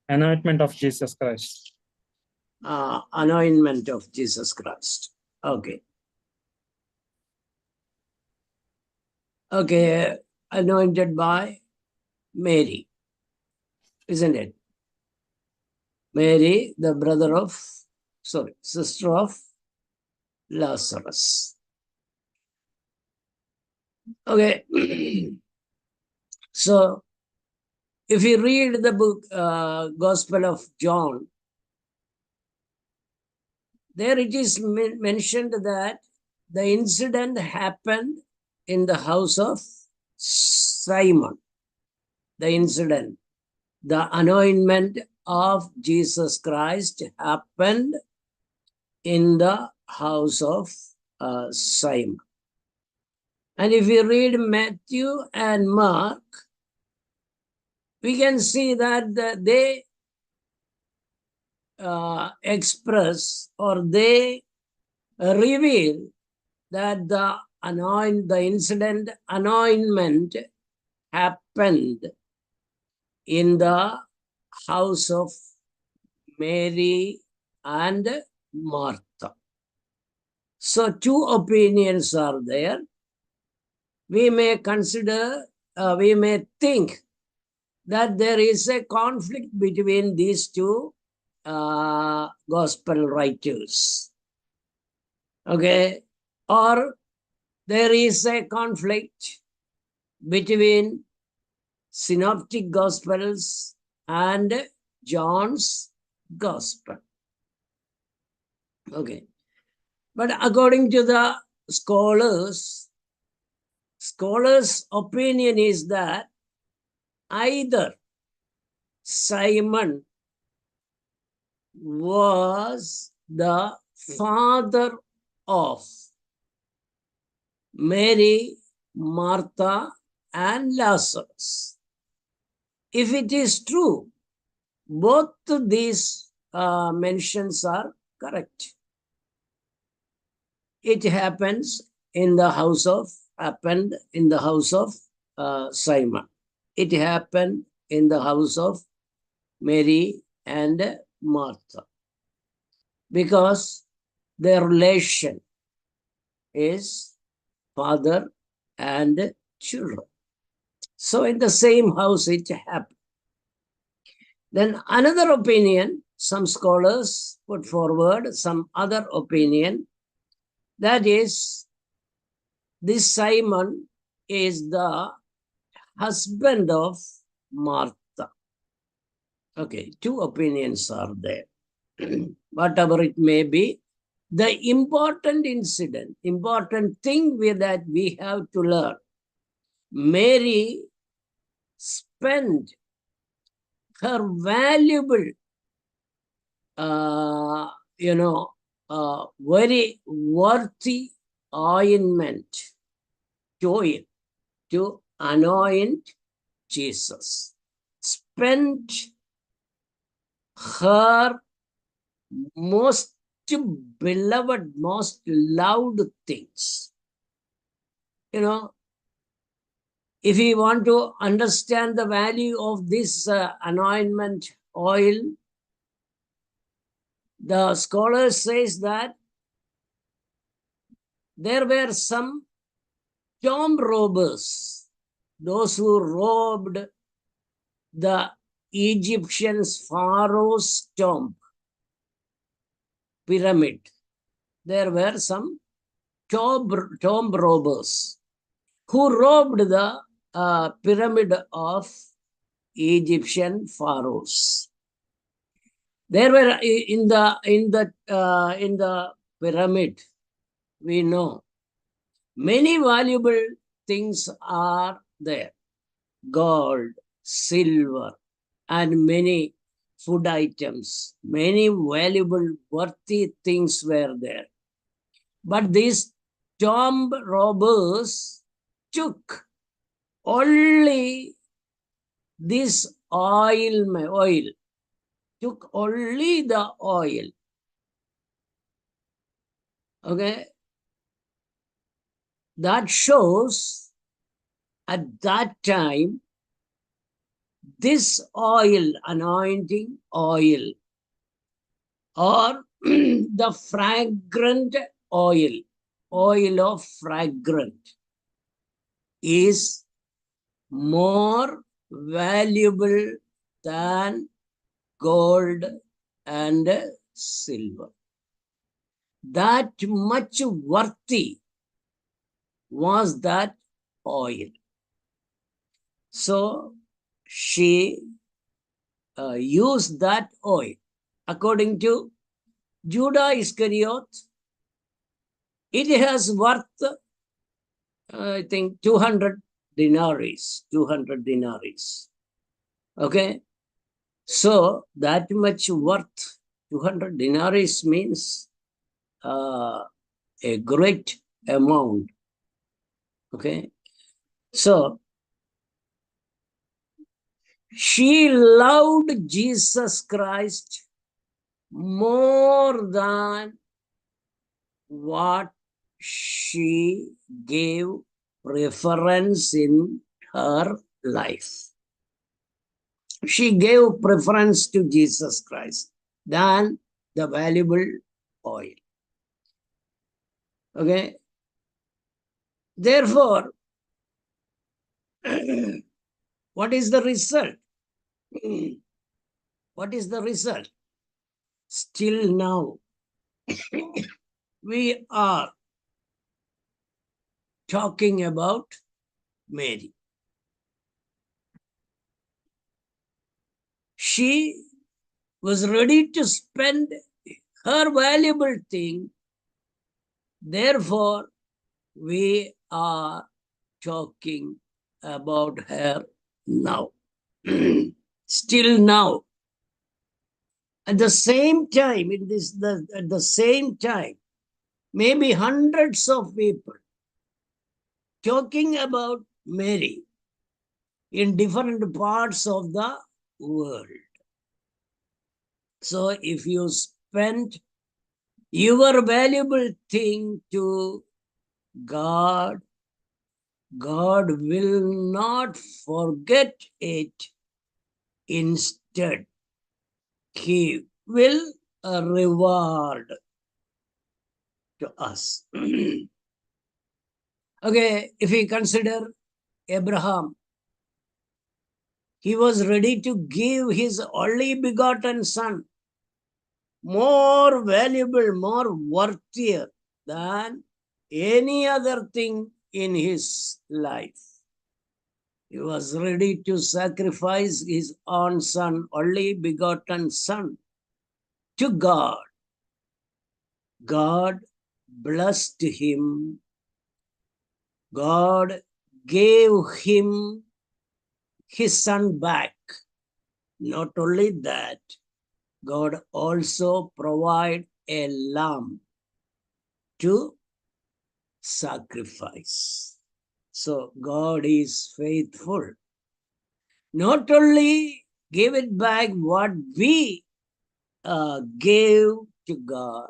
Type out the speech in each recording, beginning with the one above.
Anointment of Jesus Christ. Anointment of Jesus Christ. Okay. Okay, anointed by Mary, isn't it? Mary, the sister of Lazarus. Okay. So, if you read the book, Gospel of John, there it is mentioned that the incident happened in the house of Simon. The incident, the anointment of Jesus Christ happened in the house of Simon. And if you read Matthew and Mark, we can see that they express or they reveal that the anointment happened in the house of Mary and Martha. So two opinions are there. We may consider, we may think that there is a conflict between these two gospel writers. Okay, or there is a conflict between synoptic gospels and John's gospel. Okay, but according to the scholars' opinion is that either Simon was the father of Mary, Martha, and Lazarus. If it is true, both these mentions are correct. It happened in the house of Simon. It happened in the house of Mary and Martha, because their relation is father and children. So in the same house it happened. Then another opinion, some scholars put forward some other opinion, that is, this Simon is the husband of Martha. Okay, two opinions are there. Whatever it may be, the important incident, important thing that we have to learn, Mary spent her valuable, very worthy ointment to anoint Jesus. Spent her most beloved, most loved things. If you want to understand the value of this anointment oil, the scholar says that there were some tomb robbers, those who robbed the Egyptians' pharaoh's tomb, pyramid. There were some tomb robbers who robbed the pyramid of Egyptian pharaohs. There were in the pyramid, we know many valuable things are there: gold, silver, and many food items. Many valuable, worthy things were there. But these tomb robbers took only this oil, took only the oil. Okay, that shows at that time this oil, anointing oil, or the fragrant oil, oil of fragrant, is more valuable than gold and silver. That much worthy was that oil. So she used that oil. According to Judah Iscariot, it has worth, I think, 200 denaries. 200 denaries. Okay? So that much worth, 200 denaries means a great amount. Okay? So she loved Jesus Christ more than what she gave preference in her life. She gave preference to Jesus Christ than the valuable oil. Okay? Therefore, what is the result? What is the result? Still now, we are talking about Mary. She was ready to spend her valuable thing. Therefore, we are talking about her now. Still now. At the same time, at the same time, maybe hundreds of people talking about Mary in different parts of the world. So if you spend your valuable thing to God, God will not forget it. Instead, He will reward to us. Okay, if we consider Abraham, he was ready to give his only begotten son, more valuable, more worthier than any other thing in his life. He was ready to sacrifice his own son, only begotten son, to God. God blessed him. God gave him his son back. Not only that, God also provided a lamb to sacrifice. So God is faithful. Not only give it back what we gave to God,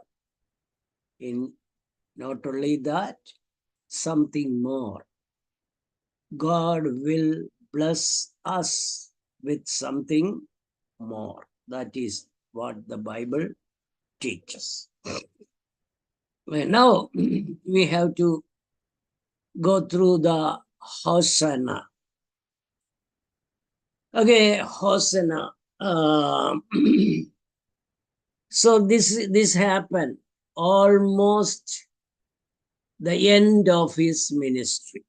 in not only that, something more. God will bless us with something more. That is what the Bible teaches. Well, now we have to go through the Hosanna. Okay, Hosanna. So this happened almost the end of his ministry.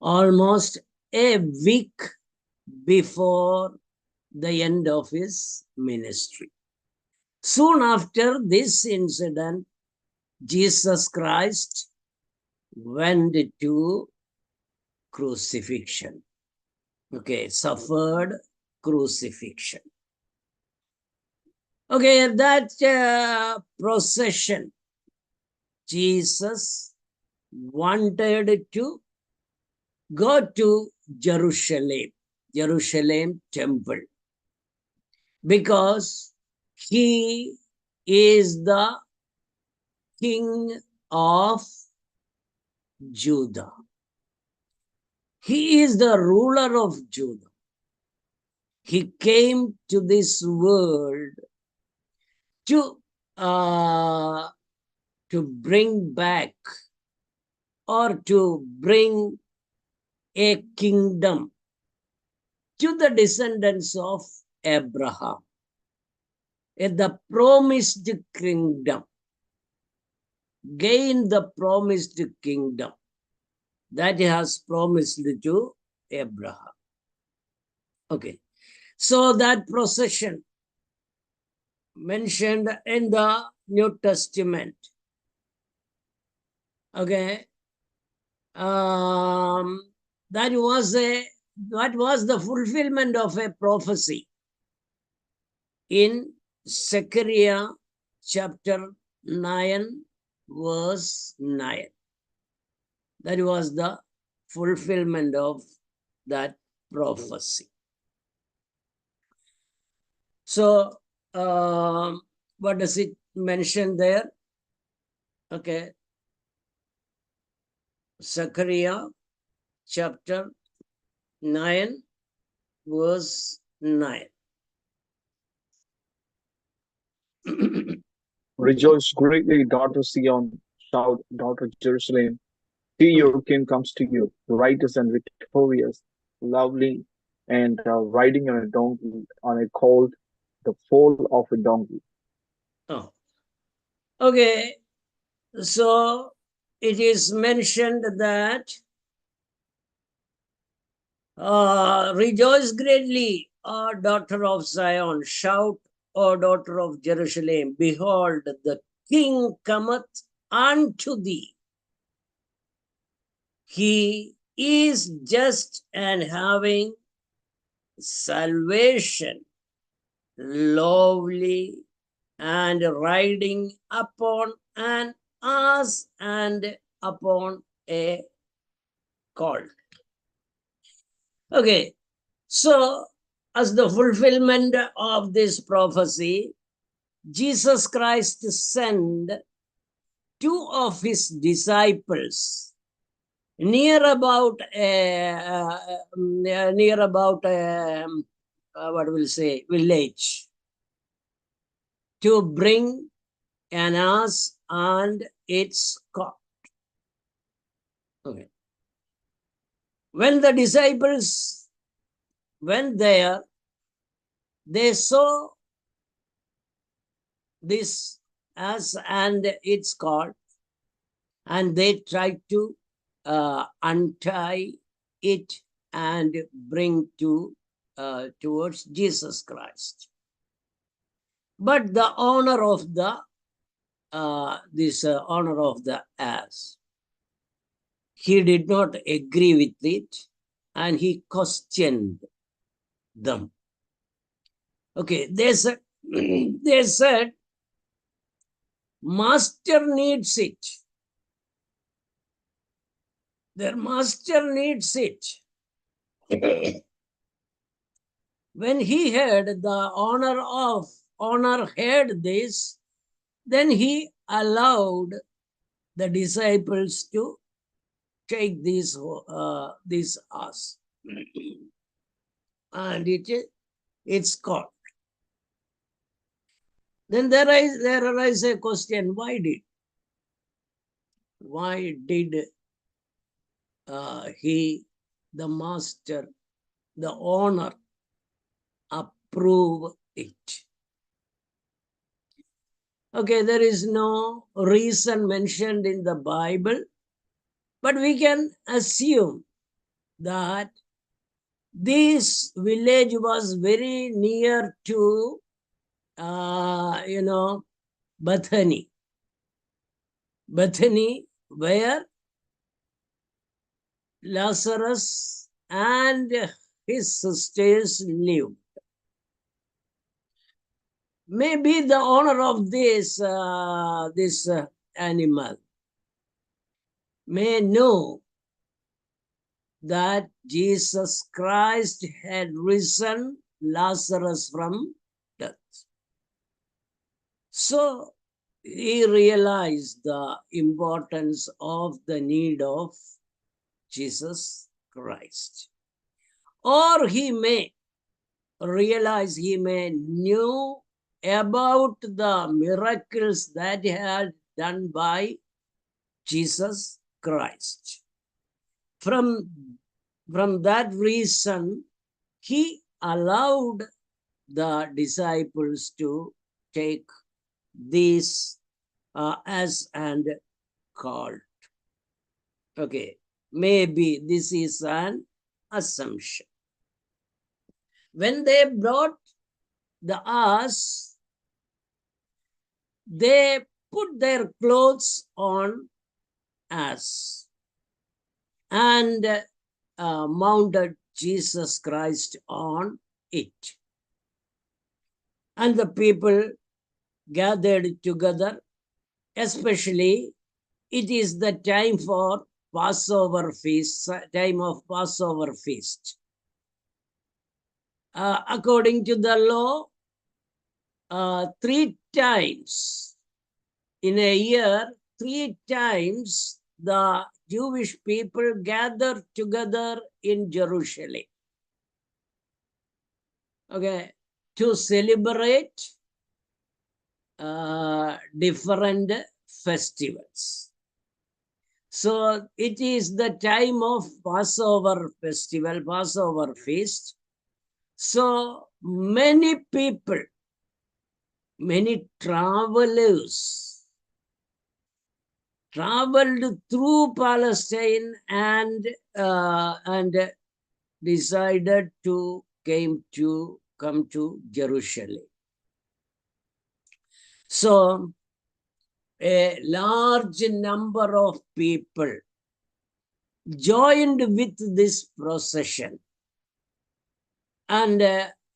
Almost a week before the end of his ministry. Soon after this incident, Jesus Christ went to crucifixion. Okay, suffered crucifixion. Okay, that procession, Jesus wanted to go to Jerusalem temple, because he is the king of Judah. He is the ruler of Judah. He came to this world to bring back or to bring a kingdom to the descendants of Abraham. The promised kingdom. Gain the promised kingdom that he has promised to Abraham. Okay. So that procession mentioned in the New Testament. Okay. That was the fulfillment of a prophecy in Zechariah chapter 9, verse 9. That was the fulfillment of that prophecy. So, what does it mention there? Okay. Zechariah chapter 9, verse 9. Rejoice greatly, daughter Zion, shout, daughter Jerusalem. See, your king comes to you, righteous and victorious, lovely, and riding on a donkey, on a colt, the foal of a donkey. Oh. Okay. So it is mentioned that rejoice greatly, O daughter of Zion, shout, O daughter of Jerusalem, behold, the king cometh unto thee. He is just and having salvation, lovely, and riding upon an ass and upon a colt. Okay, so as the fulfillment of this prophecy, Jesus Christ sent two of his disciples near about what will say village to bring an ass and its colt. Okay. When the disciples went there, they saw this ass and its colt, and they tried to untie it and bring towards Jesus Christ. But the owner of the owner of the ass, he did not agree with it, and he questioned them. Okay, they said, master needs it. Their master needs it. When he heard, the owner heard this, then he allowed the disciples to take this ass. And it's caught. Then there arises a question, why did he, the master, the owner, approve it? Okay, there is no reason mentioned in the Bible, but we can assume that this village was very near to, Bethany. Bethany, where Lazarus and his sisters lived. Maybe the owner of this animal may know that Jesus Christ had risen Lazarus from death. So he realized the importance of the need of Jesus Christ. Or he may realize, he may knew about the miracles that had done by Jesus Christ. From that reason, he allowed the disciples to take this as and called. Okay, maybe this is an assumption. When they brought the ass, they put their clothes on ass and mounted Jesus Christ on it. And the people gathered together, especially it is the time for Passover feast, time of Passover feast. According to the law, 3 times in a year, 3 times the Jewish people gather together in Jerusalem. Okay, to celebrate different festivals. So it is the time of Passover festival, Passover feast. So many people, many travelers traveled through Palestine and decided to come to Jerusalem. So a large number of people joined with this procession, and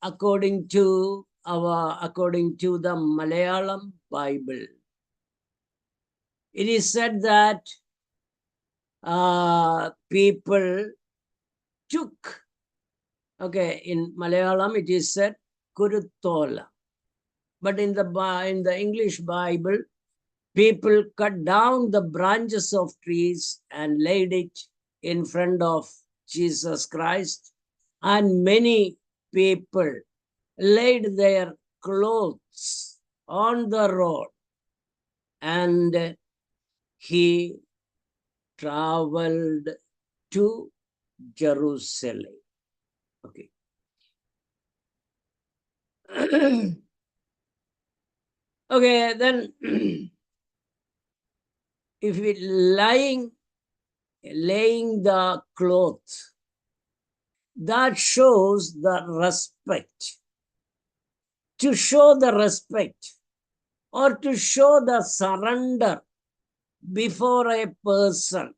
according to the Malayalam Bible, it is said that people took, okay, in Malayalam it is said Kuruthola, but in the English Bible, people cut down the branches of trees and laid it in front of Jesus Christ, and many people laid their clothes on the road, and he traveled to Jerusalem. Okay. Okay, then if we laying the cloth, that shows the respect. To show the respect or to show the surrender before a person,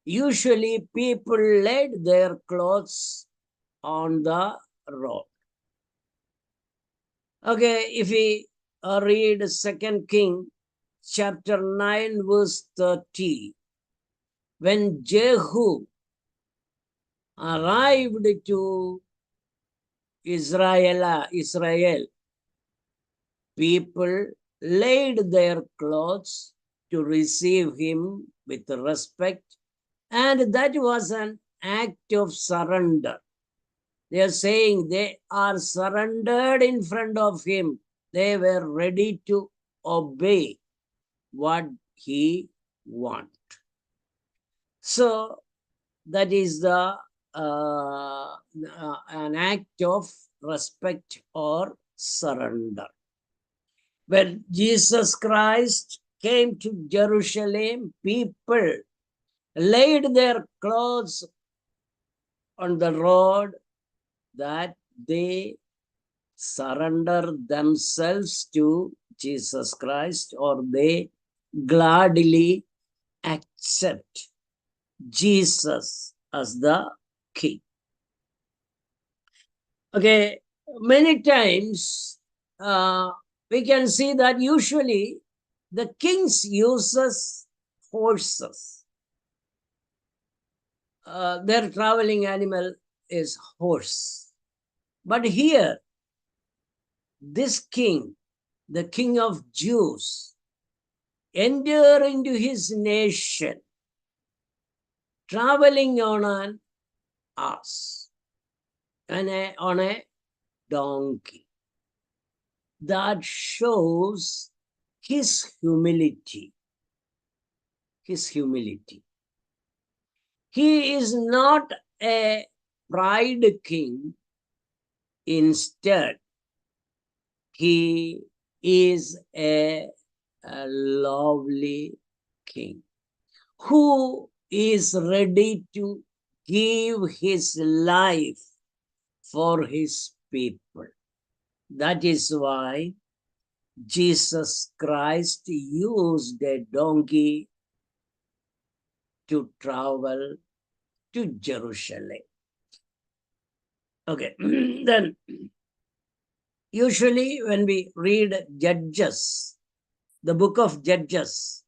usually people laid their clothes on the road. Okay, if we read 2 King chapter 9 verse 30, when Jehu arrived to Israel, people laid their clothes to receive him with respect, and that was an act of surrender. They are saying they are surrendered in front of him. They were ready to obey what he wants. So that is an act of respect or surrender. When Jesus Christ came to Jerusalem, people laid their clothes on the road, that they surrender themselves to Jesus Christ, or they gladly accept Jesus as the king. Okay, many times we can see that usually the kings uses horses. Their traveling animal is horse. But here, this king, the king of Jews, enter into his nation, traveling on an ass, and on a donkey. That shows his humility. His humility. He is not a pride king. Instead, he is a lovely king who is ready to give his life for his people. That is why Jesus Christ used a donkey to travel to Jerusalem. Okay, then usually when we read Judges, the book of Judges,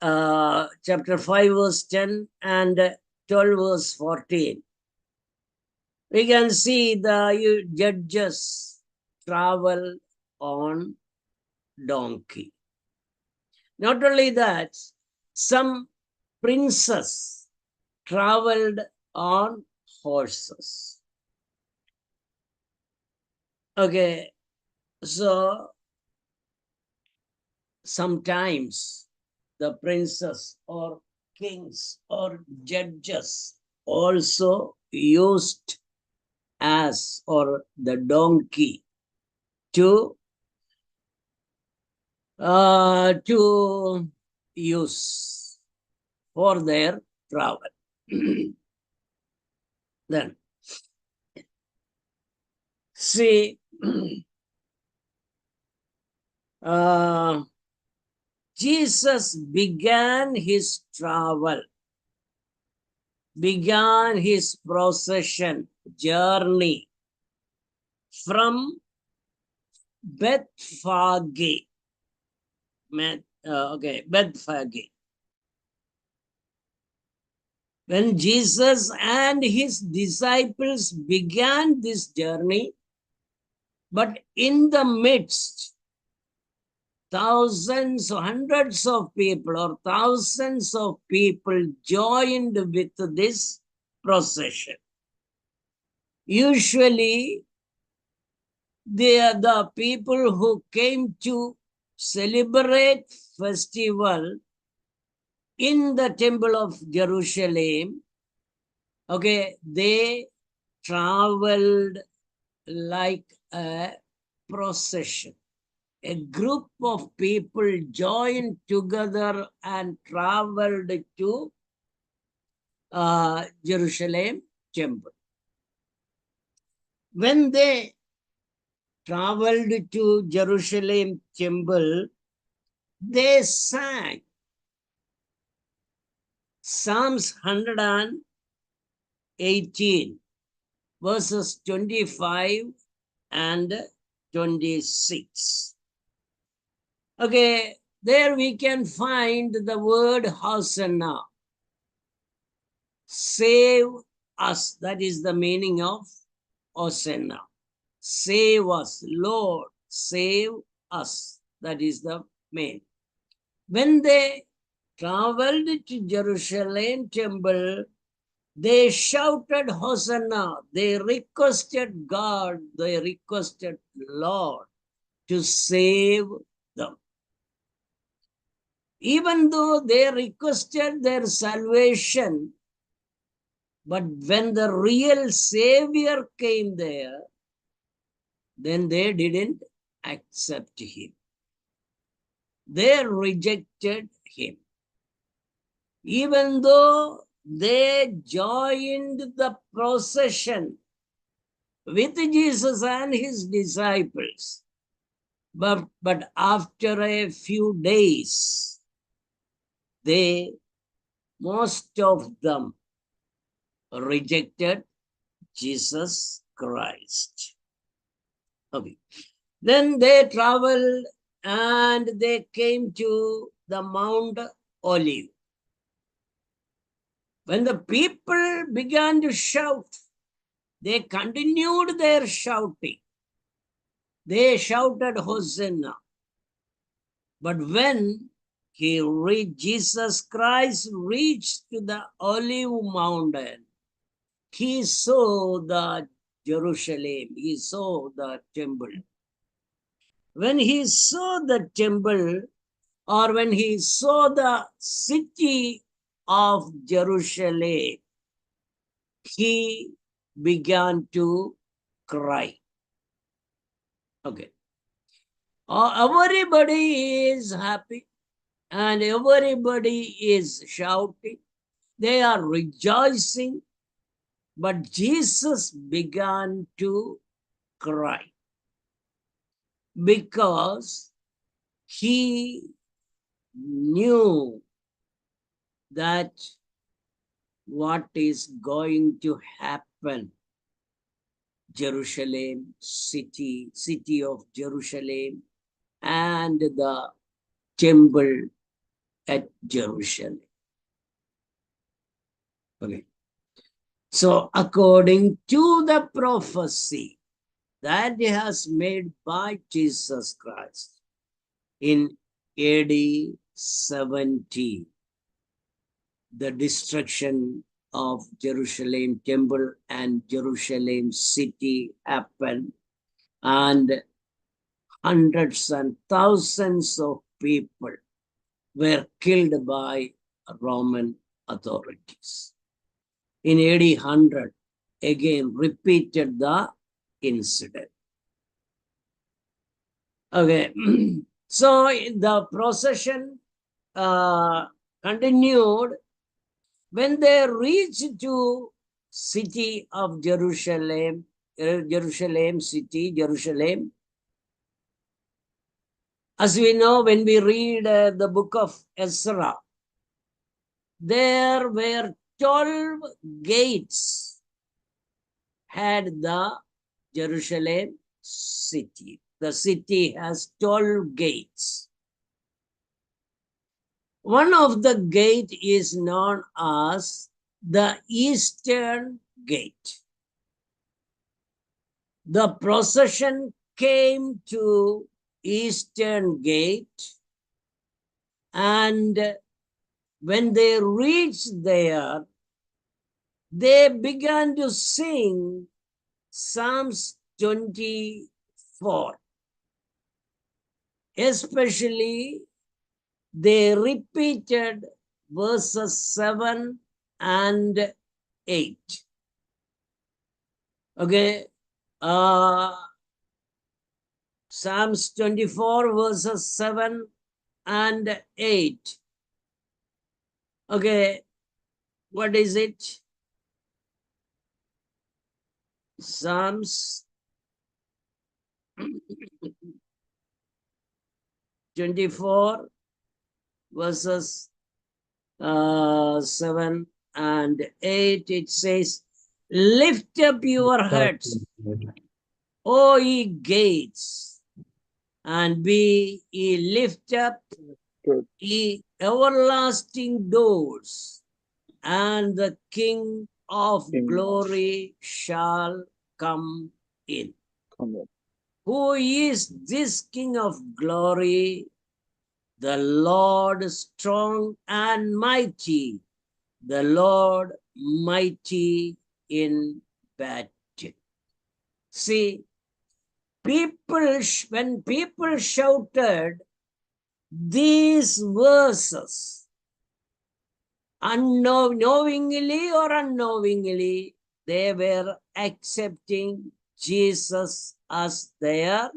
chapter 5 verse 10 and 12 verse 14, we can see the judges travel on donkey. Not only that, some princes traveled on horses. Okay, so sometimes the princes or kings or judges also used ass or the donkey to use for their travel. Then see, Jesus began his travel, began his procession journey from Bethphage. Bethphage. When Jesus and his disciples began this journey, but in the midst, thousands, hundreds of people or thousands of people joined with this procession. Usually, they are the people who came to celebrate festival in the temple of Jerusalem. Okay, they traveled like a procession. A group of people joined together and traveled to Jerusalem temple. When they traveled to Jerusalem temple, they sang Psalms 118, verses 25 and 26. Okay, there we can find the word Hosanna. Save us. That is the meaning of Hosanna. Save us, Lord, save us. That is the main. When they traveled to Jerusalem temple, they shouted Hosanna. They requested God, they requested Lord to save them. Even though they requested their salvation, but when the real Savior came there, then they didn't accept him. They rejected him. Even though they joined the procession with Jesus and his disciples, but after a few days, most of them rejected Jesus Christ. Okay. Then they traveled and they came to the Mount Olive. When the people began to shout, they continued their shouting. They shouted Hosanna. But when Jesus Christ reached to the Olive Mountain, he saw the Jerusalem. He saw the temple. When he saw the temple, or when he saw the city of Jerusalem, he began to cry. Okay. Everybody is happy and everybody is shouting. They are rejoicing. But Jesus began to cry because he knew that what is going to happen. Jerusalem, city of Jerusalem, and the temple at Jerusalem. Okay. So according to the prophecy that he has made by Jesus Christ in AD 70, the destruction of Jerusalem temple and Jerusalem city happened, and hundreds and thousands of people were killed by Roman authorities. In AD 100, again repeated the incident. Okay, so the procession continued. When they reached to city of Jerusalem, city, Jerusalem, as we know, when we read the book of Ezra, there were 12 gates had the Jerusalem city. The city has 12 gates. One of the gate is known as the Eastern Gate. The procession came to Eastern Gate, and when they reached there, they began to sing Psalms 24. Especially, they repeated verses 7 and 8. Okay. Psalms 24 verses 7 and 8. Okay. What is it? Psalms 24 verses 7 and 8. It says, lift up your heads, O ye gates, and be ye lift up, Good. ye everlasting doors, and the King of King. glory shall come in. Come on. Who is this King of glory? The Lord strong and mighty, the Lord mighty in battle. See, when people shouted these verses, knowingly or unknowingly, they were accepting Jesus as their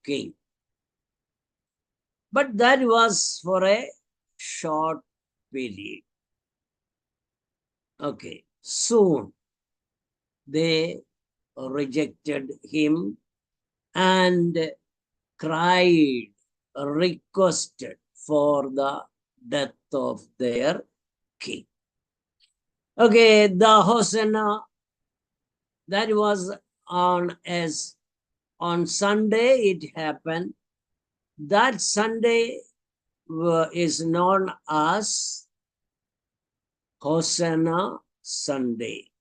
king. But that was for a short period. Okay, soon they rejected him and cried, requested for the death of their king. Okay, the Hosanna, that was on Sunday it happened. That Sunday is known as Hosanna Sunday.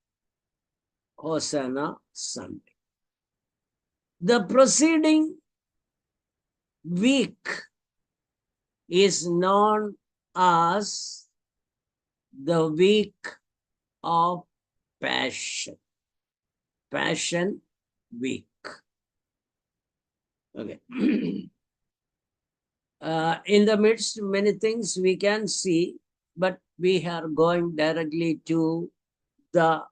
Hosanna Sunday. The preceding week is known as the week of Passion. Passion Week. Okay. In the midst, many things we can see, but we are going directly to the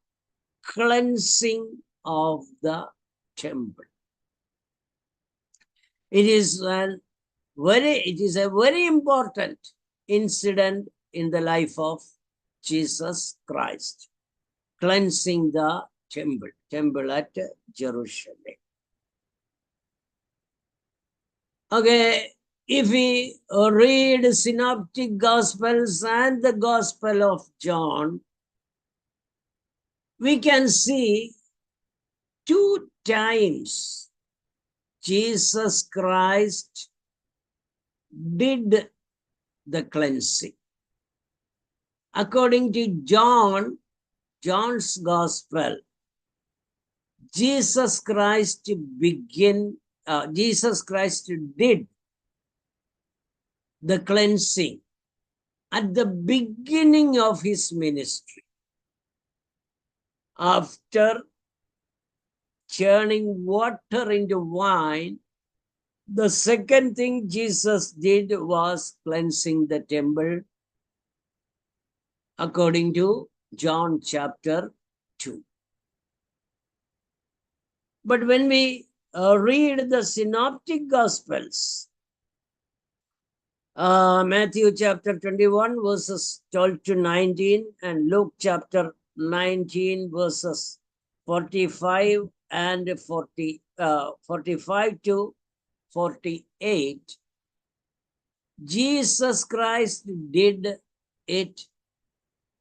cleansing of the temple. It is a very important incident in the life of Jesus Christ, cleansing the temple at Jerusalem. Okay, if we read Synoptic Gospels and the Gospel of John, we can see 2 times Jesus Christ did the cleansing. According to John's Gospel, Jesus Christ did the cleansing at the beginning of his ministry. After turning water into wine, the second thing Jesus did was cleansing the temple, according to John chapter 2. But when we read the Synoptic Gospels, Matthew chapter 21 verses 12 to 19 and Luke chapter 19 verses 45 and 45 to 48, Jesus Christ did it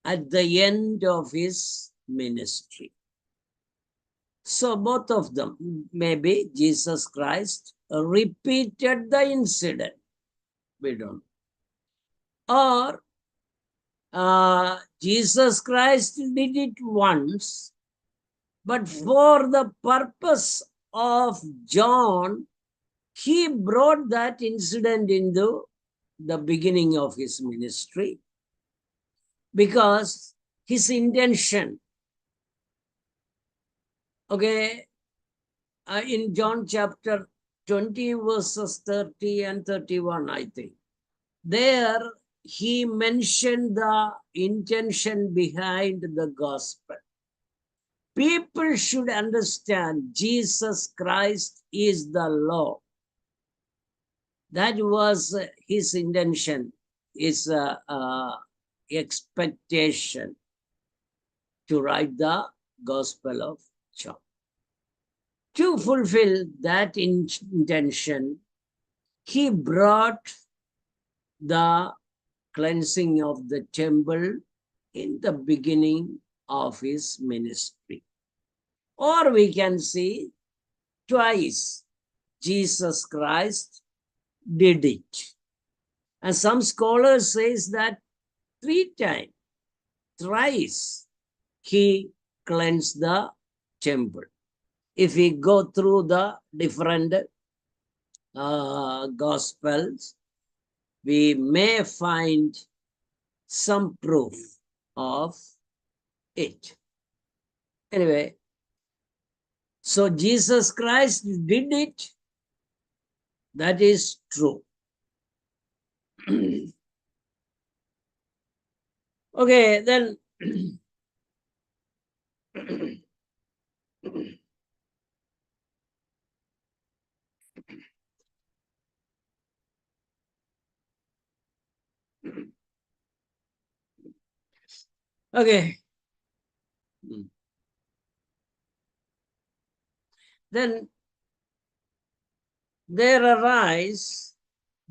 at the end of his ministry. So both of them, maybe Jesus Christ repeated the incident. We don't. Or Jesus Christ did it once, but for the purpose of John, he brought that incident into the beginning of his ministry, because his intention, okay, in John chapter 20 verses 30 and 31, I think, there he mentioned the intention behind the gospel. People should understand Jesus Christ is the law. That was his intention, his expectation to write the Gospel of John. To fulfill that intention, he brought the cleansing of the temple in the beginning of his ministry. Or we can see twice Jesus Christ did it. And some scholars says that 3 times, thrice he cleansed the temple. If we go through the different Gospels, we may find some proof of it. Anyway, so Jesus Christ did it. That is true. Okay, then okay. Then there arise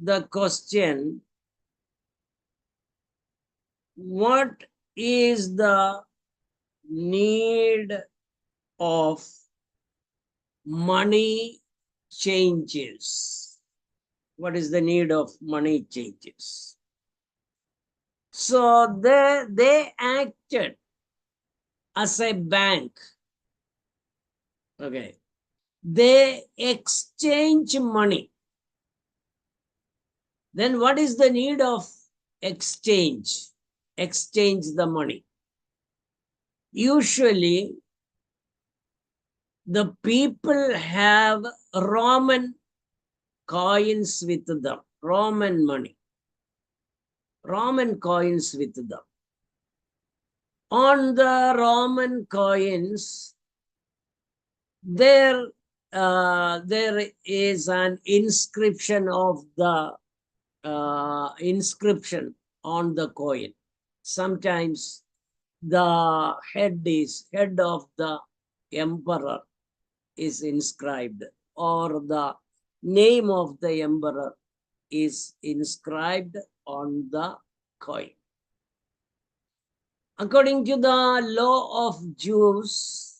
the question, what is the need of money changes? What is the need of money changes? So they acted as a bank. Okay. They exchange money. Then what is the need of exchange? Exchange the money. Usually, the people have Roman coins with them, Roman money, Roman coins with them. On the Roman coins, there is an inscription of the inscription on the coin. Sometimes the head of the emperor is inscribed, or the name of the emperor is inscribed on the coin. According to the law of Jewish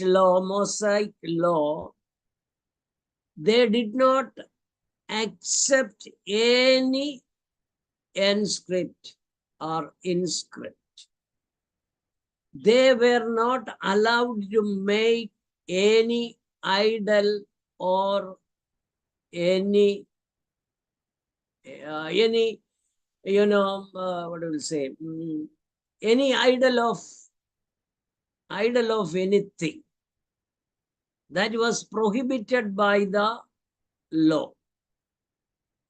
law, Mosaic law, they did not accept any inscript or inscript. They were not allowed to make any idol or any what do we say? Any idol of anything. That was prohibited by the law.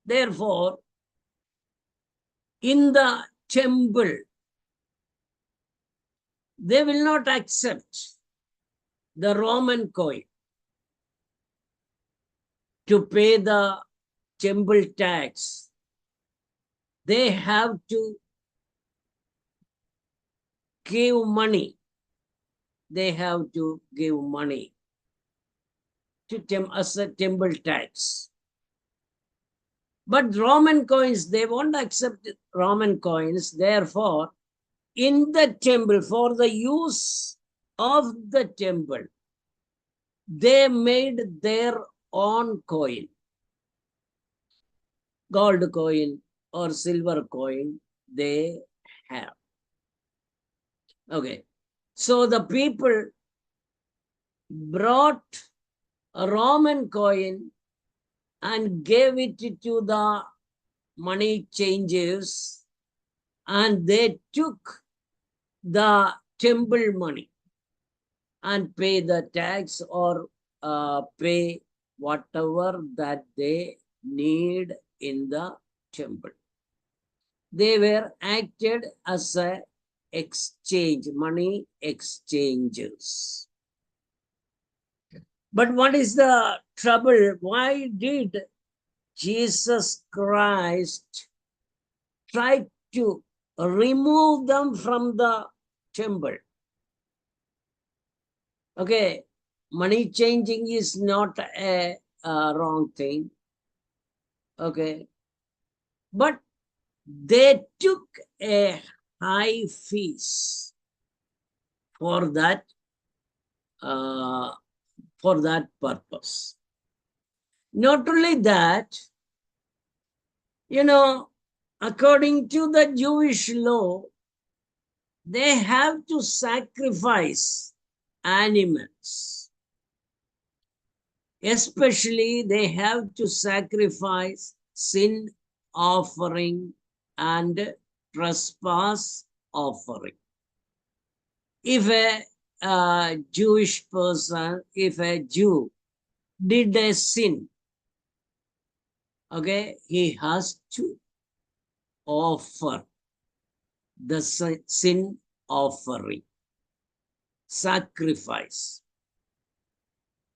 Therefore, in the temple, they will not accept the Roman coin to pay the temple tax. They have to give money. They have to give money to as a temple tax. But Roman coins, they won't accept Roman coins. Therefore, in the temple, for the use of the temple, they made their own coin, gold coin or silver coin they have. Okay, so the people brought a Roman coin and gave it to the money changers, and they took the temple money and pay the tax or pay whatever that they need in the temple. They were acted as a exchange, money exchangers. But what is the trouble? Why did Jesus Christ try to remove them from the temple? Okay, money changing is not a wrong thing. Okay, but they took a high fees for that purpose. Not only that, according to the Jewish law, they have to sacrifice animals. Especially, they have to sacrifice sin offering and trespass offering. If a Jewish person, if a Jew did a sin, okay, he has to offer the sin offering, sacrifice.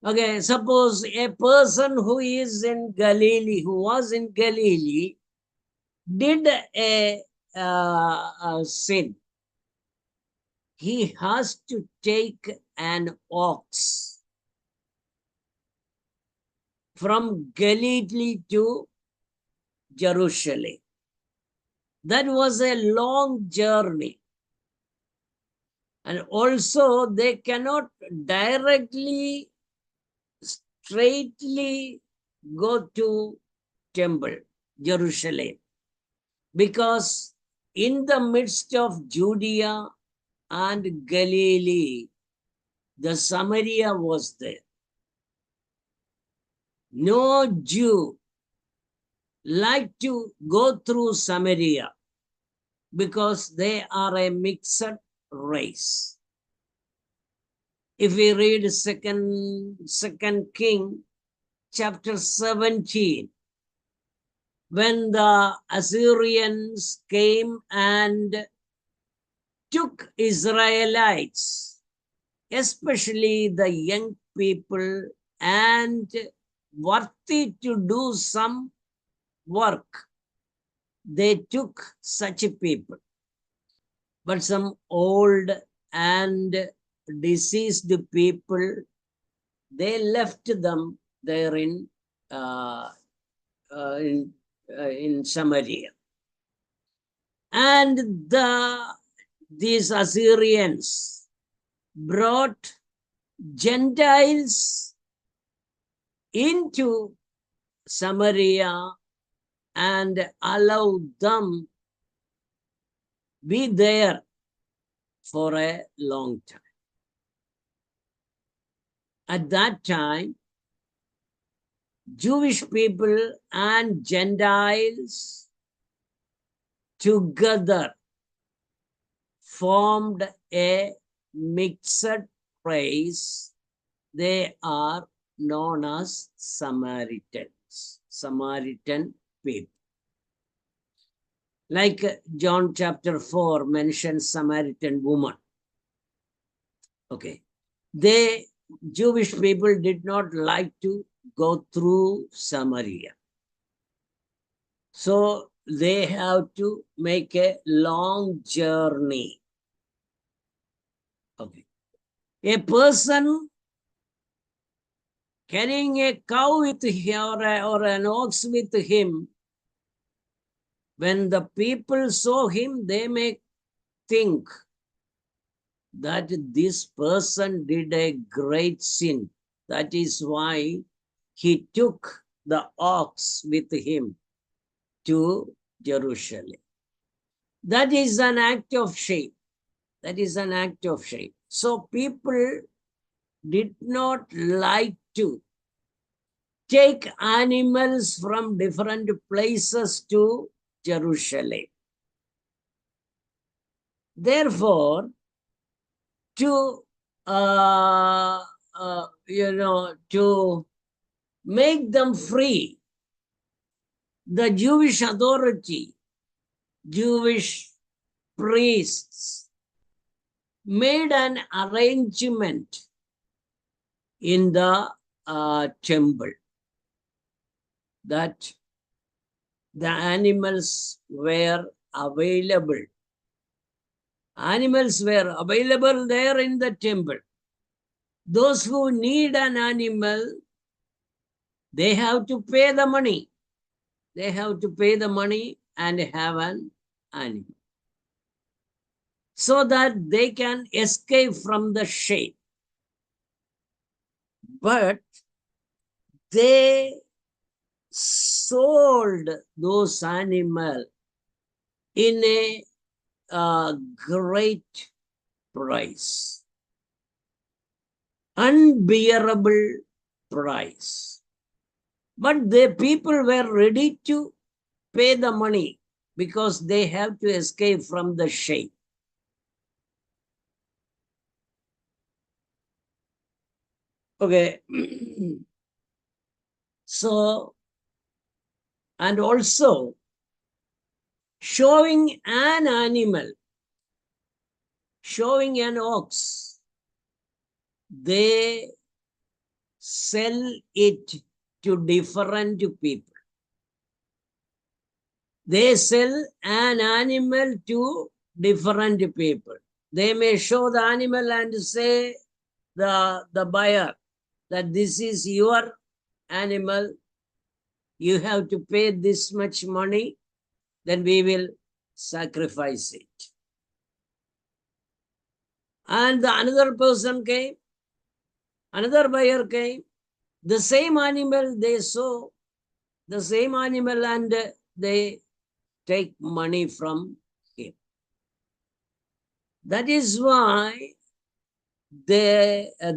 Okay, suppose a person who is in Galilee, who was in Galilee, did a sin. He has to take an ox from Galilee to Jerusalem. That was a long journey. And also they cannot directly, straightly go to temple, Jerusalem. Because in the midst of Judea and Galilee, the Samaria was there. No Jew like to go through Samaria because they are a mixed race. If we read second King, chapter 17, when the Assyrians came and took Israelites, especially the young people, and worthy to do some work, they took such people. But some old and deceased people, they left them there in Samaria. And these Assyrians brought Gentiles into Samaria and allowed them be there for a long time. At that time, Jewish people and Gentiles together formed a mixed race. They are known as Samaritans, Samaritan people. Like John chapter 4 mentions Samaritan woman. Okay. Jewish people did not like to go through Samaria. So they have to make a long journey. Okay. A person carrying a cow with him or an ox with him, when the people saw him, they may think that this person did a great sin. That is why he took the ox with him to Jerusalem. That is an act of shame. That is an act of shame. So people did not like to take animals from different places to Jerusalem. Therefore, to to make them free, the Jewish authority, Jewish priests made an arrangement in the temple that the animals were available. Animals were available there in the temple. Those who need an animal, they have to pay the money. They have to pay the money and have an animal, so that they can escape from the shame. But they sold those animals in a great price, unbearable price. But the people were ready to pay the money because they have to escape from the shame. Okay. So, and also showing an animal, showing an ox, they sell it to different people. They sell an animal to different people. They may show the animal and say the buyer that this is your animal, you have to pay this much money, then we will sacrifice it. And another person came, another buyer came, the same animal they saw, the same animal, and they take money from him. That is why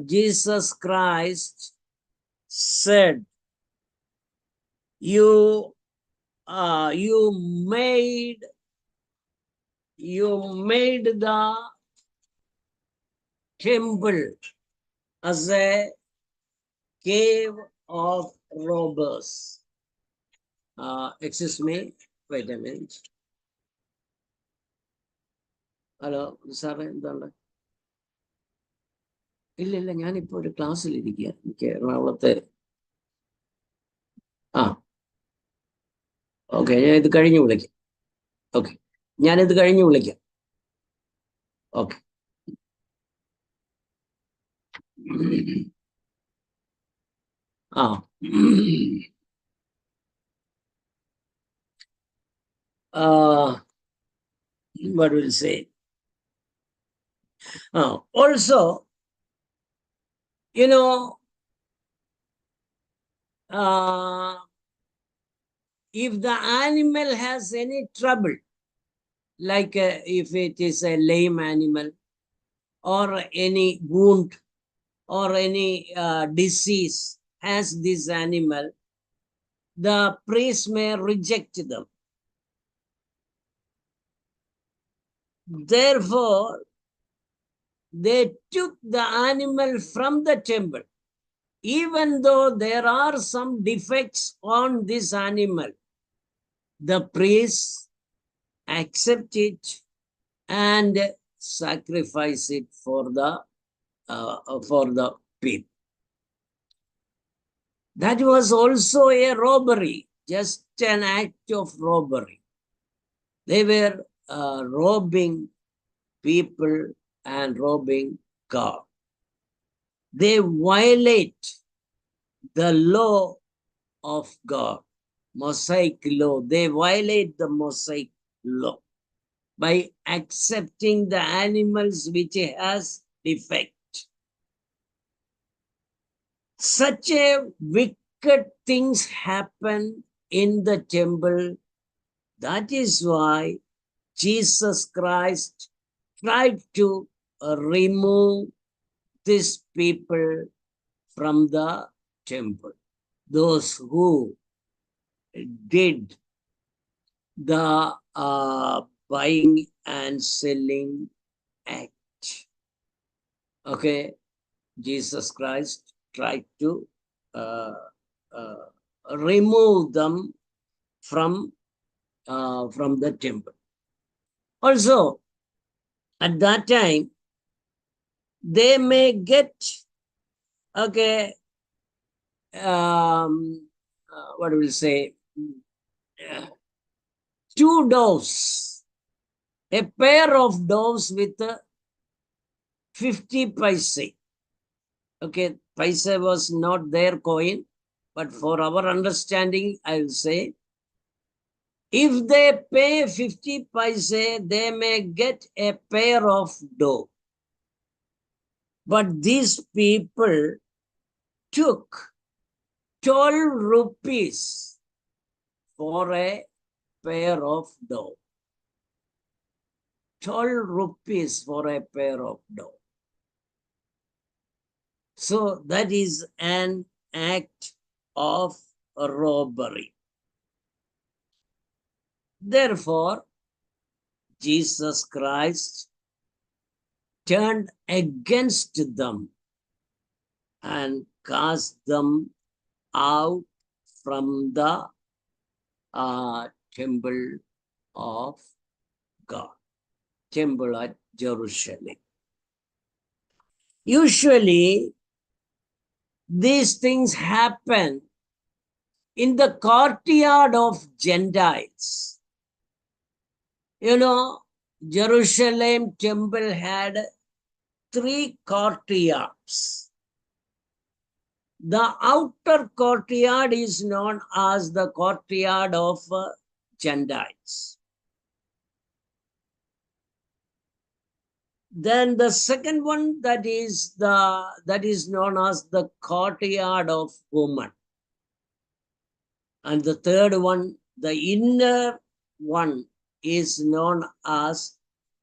Jesus Christ said, you made the temple as a cave of robbers. Excuse me, wait a minute. Hello, സാറേ എന്താണ്? ഇല്ല ഞാനിപ്പോ ഒരു ക്ലാസ്സിലിരിക്കുക. എനിക്ക് എറണാകുളത്തെ okay, ഞാൻ ഇത് കഴിഞ്ഞ് വിളിക്കാം. ഓക്കെ, ഞാനിത് കഴിഞ്ഞ് വിളിക്കാം. Okay. What will say? Also, you know, if the animal has any trouble, like if it is a lame animal or any wound or any disease has this animal, the priest may reject them. Therefore, they took the animal from the temple. Even though there are some defects on this animal, the priests accept it and sacrifice it for the people. That was also a robbery, just an act of robbery. They were robbing people and robbing God. They violate the law of God, Mosaic law. They violate the Mosaic law by accepting the animals which has defect. Such a wicked things happen in the temple. That is why Jesus Christ tried to remove these people from the temple. Those who did the buying and selling act. Okay, Jesus Christ tried to remove them from the temple. Also, at that time, they may get, okay, what do we say? 2 doves, a pair of doves with 50 paise. Okay, paise was not their coin, but for our understanding, I will say, if they pay 50 paise, they may get a pair of dove. But these people took 12 rupees for a pair of dove. 12 rupees for a pair of dove. So that is an act of robbery. Therefore, Jesus Christ turned against them and cast them out from the temple of God, temple at Jerusalem. Usually, these things happen in the courtyard of Gentiles. You know, Jerusalem temple had 3 courtyards. The outer courtyard is known as the courtyard of Gentiles. Then the second one, that is known as the courtyard of women. And the third one, the inner one, is known as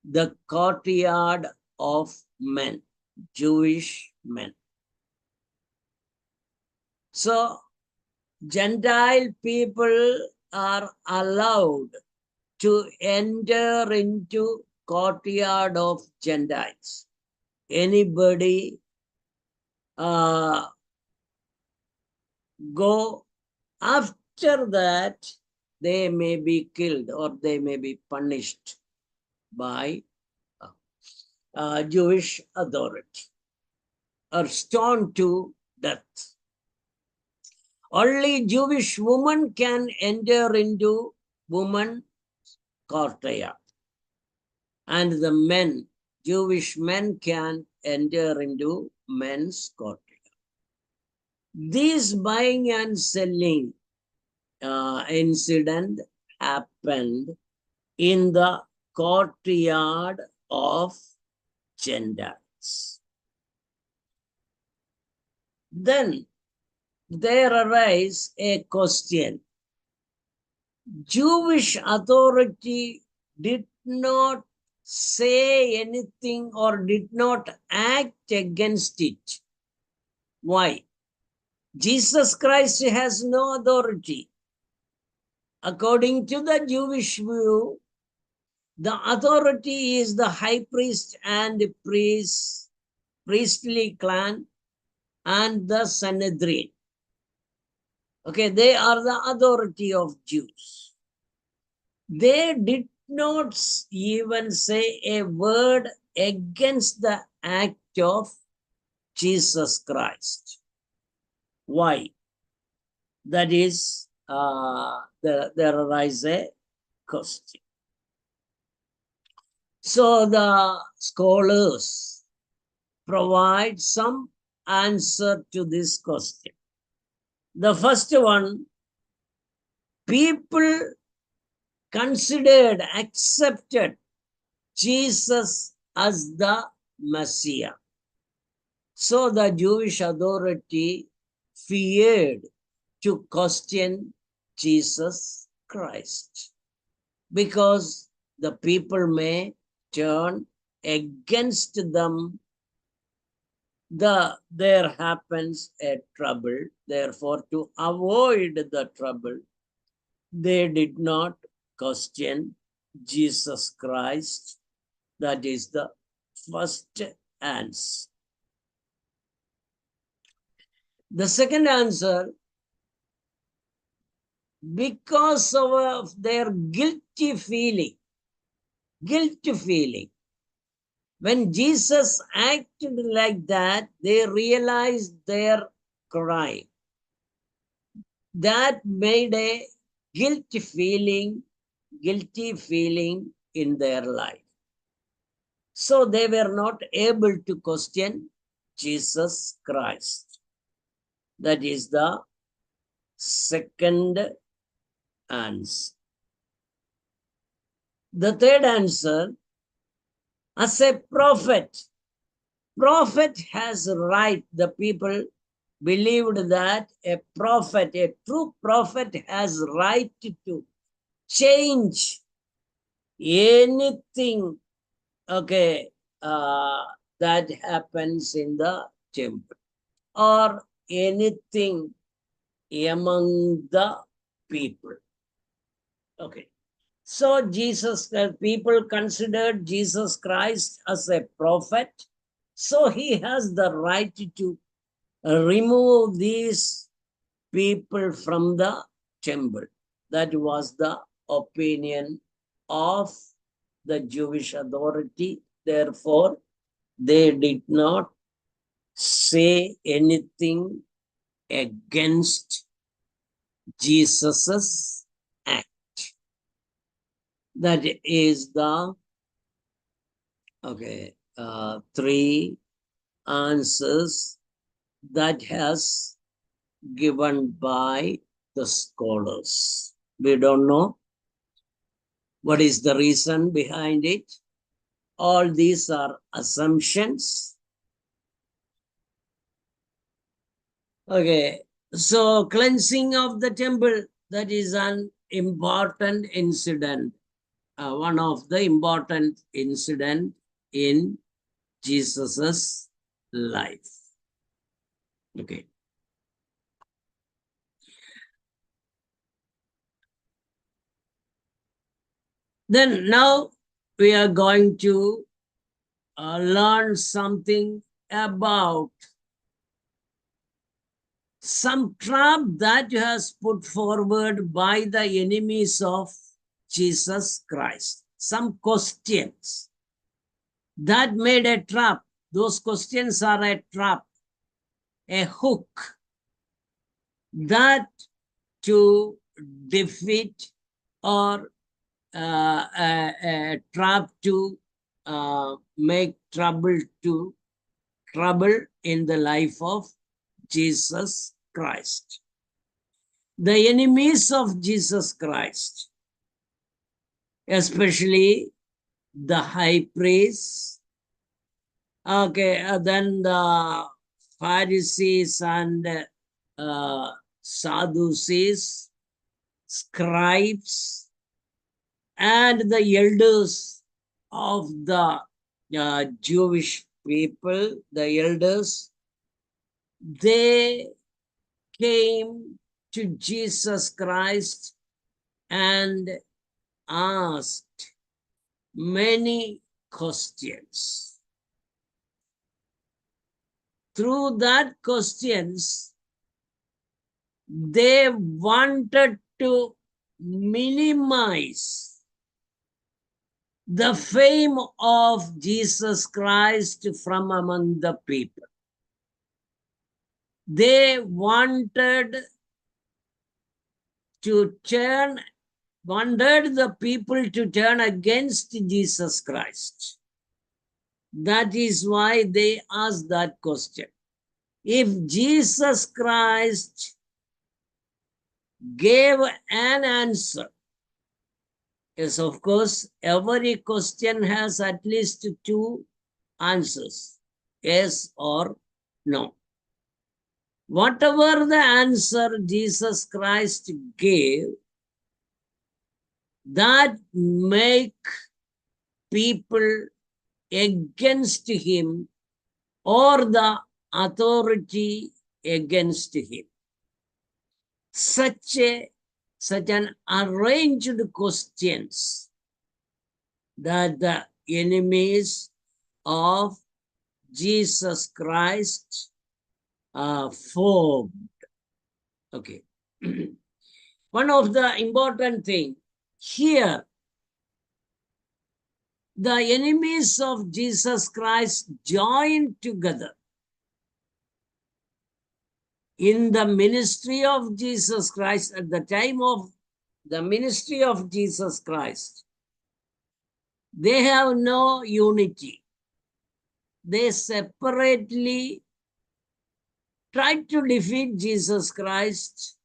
the courtyard of men, Jewish men. So Gentile people are allowed to enter into courtyard of Gentiles. Anybody go. After that, they may be killed or they may be punished by Jewish authority or stoned to death. Only Jewish women can enter into woman courtyard, and the men, Jewish men, can enter into men's courtyard. This buying and selling incident happened in the courtyard of Gentiles. Then there arises a question. Jewish authority did not say anything or did not act against it. Why? Jesus Christ has no authority. According to the Jewish view, the authority is the high priest and priestly clan and the Sanhedrin. Okay, they are the authority of Jews. They did not even say a word against the act of Jesus Christ. Why? That is, there arises a question. So the scholars provide some answer to this question. The first one, people considered, accepted Jesus as the Messiah. So the Jewish authority feared to question Jesus Christ because the people may turn against them. There happens a trouble. Therefore, to avoid the trouble, they did not question Jesus Christ. That is the first answer. The second answer, because of their guilty feeling, when Jesus acted like that, they realized their crime. That made a guilty feeling in their life. So they were not able to question Jesus Christ. That is the second answer. The third answer, as a prophet has right. The people believed that a prophet, a true prophet, has right to change anything, okay, that happens in the temple or anything among the people. Okay. So people considered Jesus Christ as a prophet. So he has the right to remove these people from the temple. That was the opinion of the Jewish authority. Therefore, they did not say anything against Jesus's act. That is the three answers that has given by the scholars. We don't know what is the reason behind it. All these are assumptions. Okay, so cleansing of the temple, that is an important incident. One of the important incident in Jesus's life. Okay. Then now we are going to learn something about some trap that has put forward by the enemies of Jesus Christ. Some questions that made a trap. Those questions are a trap, a hook that to defeat or a trap to make trouble in the life of Jesus Christ. The enemies of Jesus Christ, especially the high priest, then the Pharisees and Sadducees, scribes, and the elders of the Jewish people, the elders, they came to Jesus Christ and asked many questions. Through that questions, they wanted to minimize the fame of Jesus Christ from among the people. They wanted the people to turn against Jesus Christ. That is why they asked that question. If Jesus Christ gave an answer, yes, of course, every question has at least two answers, yes or no. Whatever the answer Jesus Christ gave, that make people against him or the authority against him. Such an arranged questions that the enemies of Jesus Christ formed. Okay. One of the important thing here, the enemies of Jesus Christ joined together in the ministry of Jesus Christ. At the time of the ministry of Jesus Christ, they have no unity. They separately tried to defeat Jesus Christ,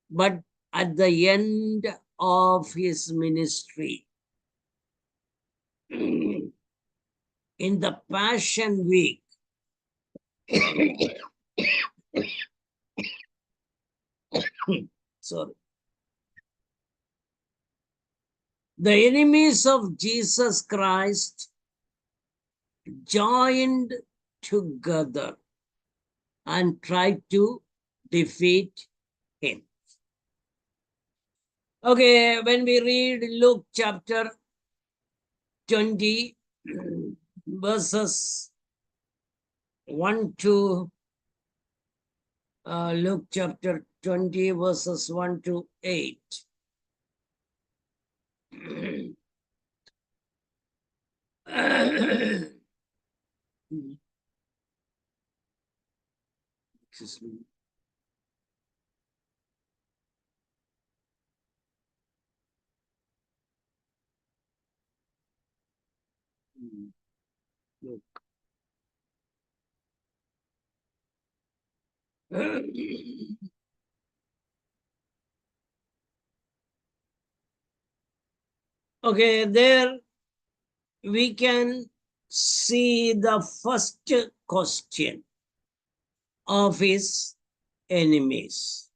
but at the end of his ministry, in the Passion Week, sorry, the enemies of Jesus Christ joined together and tried to defeat him. Okay, when we read Luke chapter 20, verses 1 to Luke chapter 20, verses 1 to 8. Excuse me. Look. Okay, there we can see the first question of his enemies.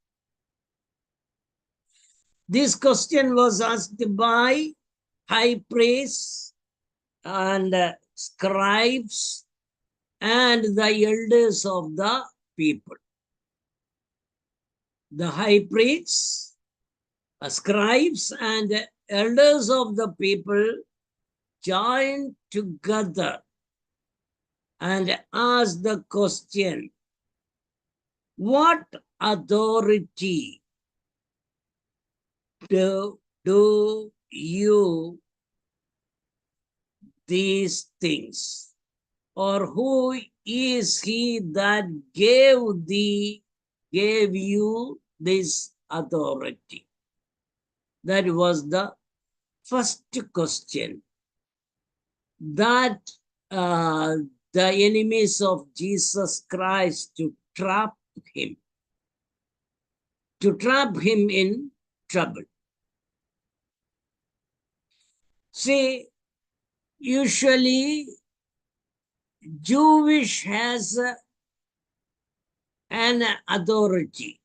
This question was asked by high priests and scribes and the elders of the people. The high priests, scribes, and elders of the people joined together and asked the question, What authority do you these things? Or who is he that gave you this authority? That was the first question that the enemies of Jesus Christ to trap him in trouble. See, usually Jewish has an authority.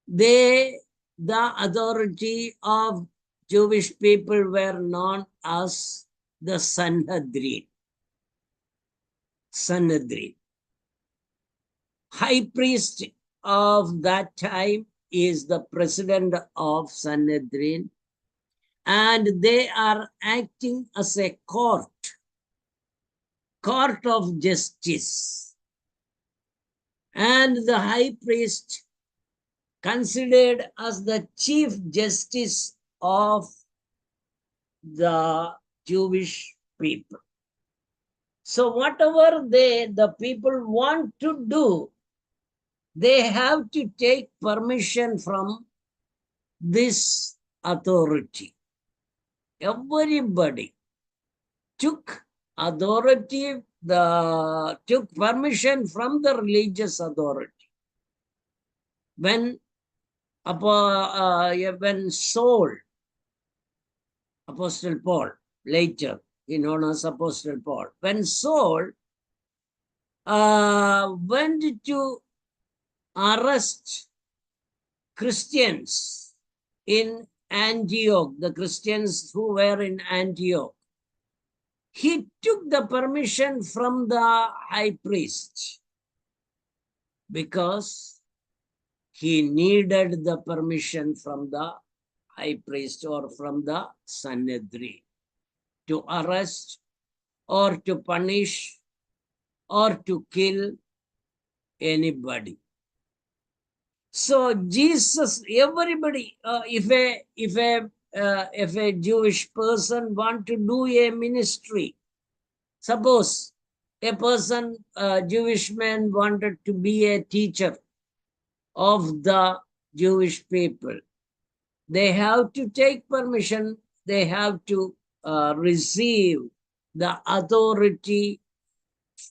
The authority of Jewish people were known as the Sanhedrin. High priest of that time is the president of Sanhedrin, and they are acting as a court of justice. And the high priest considered as the chief justice of the Jewish people. So whatever the people want to do, they have to take permission from this authority. Everybody took permission from the religious authority. When Saul, Apostle Paul, later he known as Apostle Paul, when Saul went to arrest Christians in Antioch, the Christians who were in Antioch, he took the permission from the high priest because he needed the permission from the high priest or from the Sanhedrin to arrest or to punish or to kill anybody. So Jesus, everybody, if a Jewish person want to do a ministry, suppose a person, Jewish man wanted to be a teacher of the Jewish people, they have to take permission, they have to receive the authority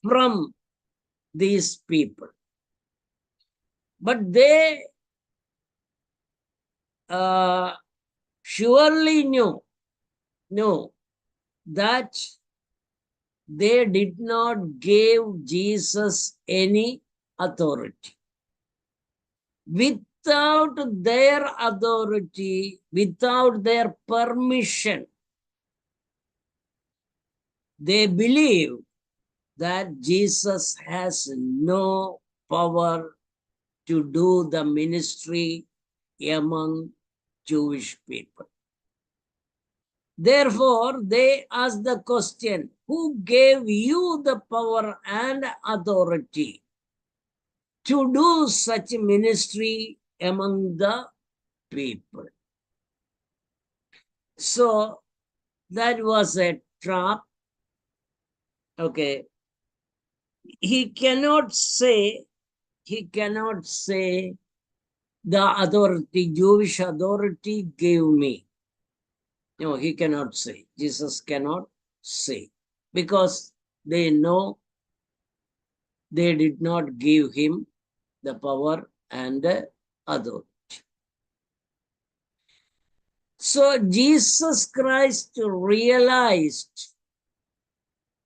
from these people. But they surely knew that they did not give Jesus any authority. Without their authority, without their permission, they believe that Jesus has no power to do the ministry among Jewish people. Therefore, they ask the question, who gave you the power and authority to do such ministry among the people? So that was a trap. Okay. He cannot say the authority, Jewish authority gave me. No, he cannot say. Jesus cannot say. Because they know they did not give him the power and the authority. So Jesus Christ realized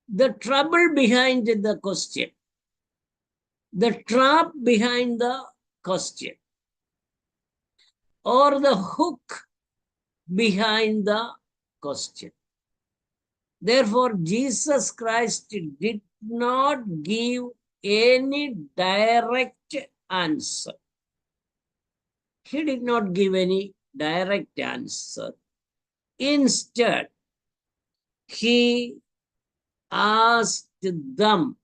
the trouble behind the question, the trap behind the question, or the hook behind the question. Therefore, Jesus Christ did not give any direct answer. He did not give any direct answer. Instead, he asked them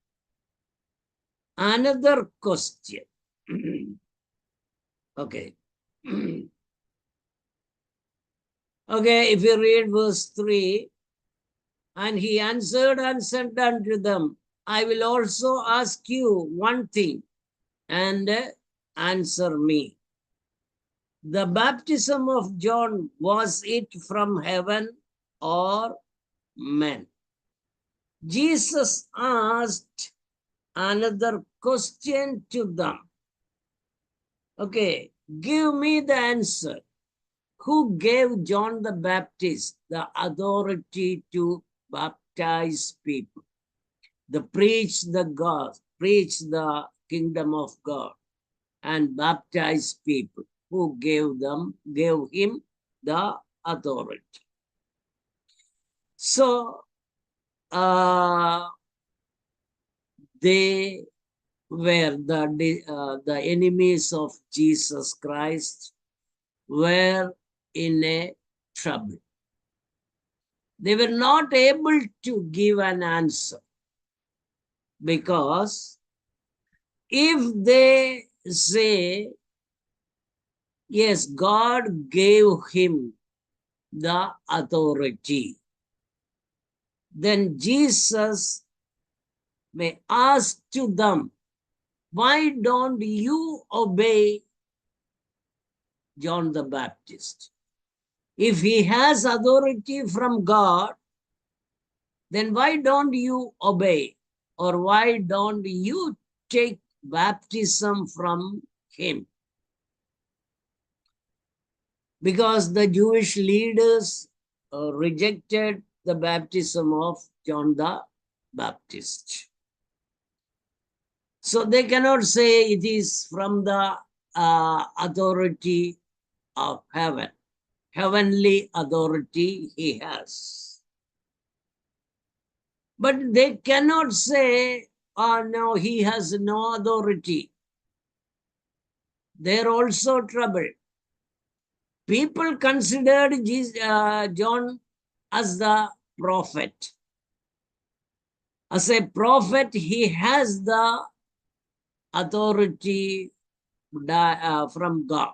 Another question. Okay. Okay, if you read verse 3, and he answered and said unto them, I will also ask you one thing, and answer me. The baptism of John, was it from heaven or men? Jesus asked another question to them. Okay, give me the answer. Who gave John the Baptist the authority to baptize people, to preach the gospel, preach the kingdom of God, and baptize people? Who gave him the authority? So they were the enemies of Jesus Christ, were in a trouble. They were not able to give an answer, because if they say, yes, God gave him the authority, then Jesus may ask to them, why don't you obey John the Baptist? If he has authority from God, then why don't you obey? Or why don't you take baptism from him? Because the Jewish leaders rejected the baptism of John the Baptist. So they cannot say it is from the authority of heaven. Heavenly authority he has. But they cannot say, oh no, he has no authority. They're also troubled. People considered John as the prophet. As a prophet, he has the authority from God.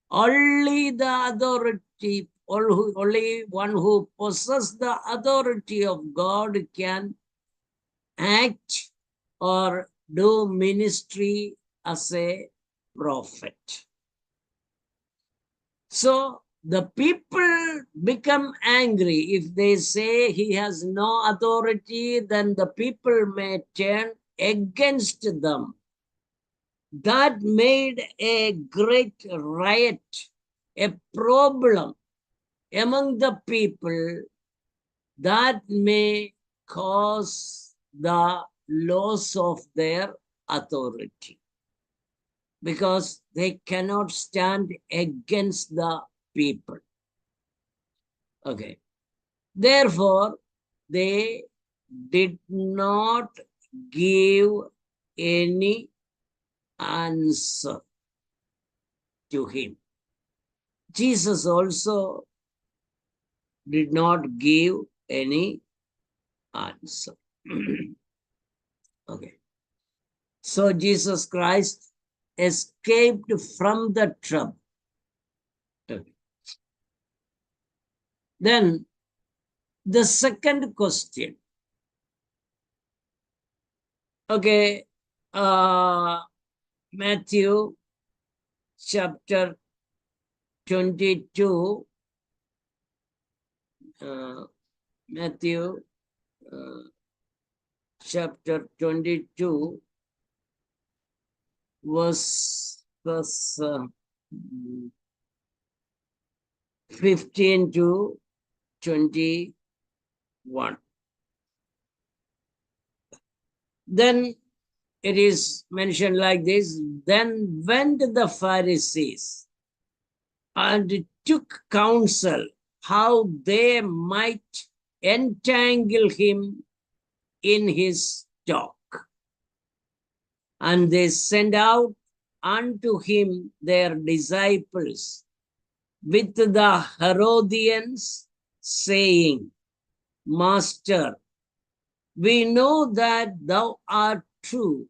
Only the authority, only one who possesses the authority of God can act or do ministry as a prophet. So the people become angry. If they say he has no authority, then the people may turn against them. That made a great riot, a problem among the people that may cause the loss of their authority, because they cannot stand against the people. Okay. Therefore, they did not give any answer to him. Jesus also did not give any answer. Okay. So Jesus Christ escaped from the trouble. Okay. Then the second question. Okay. Matthew chapter 22. Matthew chapter 22, verse 15 to 21. Then it is mentioned like this. Then went the Pharisees and took counsel how they might entangle him in his talk. And they sent out unto him their disciples with the Herodians, saying, Master, we know that thou art true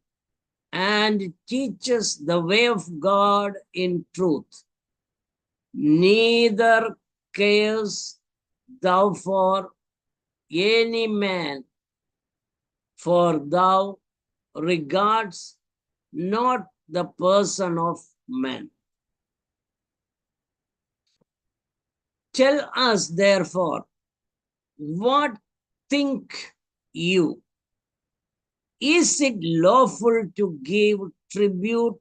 and teaches the way of God in truth. Neither cares thou for any man, for thou regards not the person of man. Tell us, therefore, what think you? Is it lawful to give tribute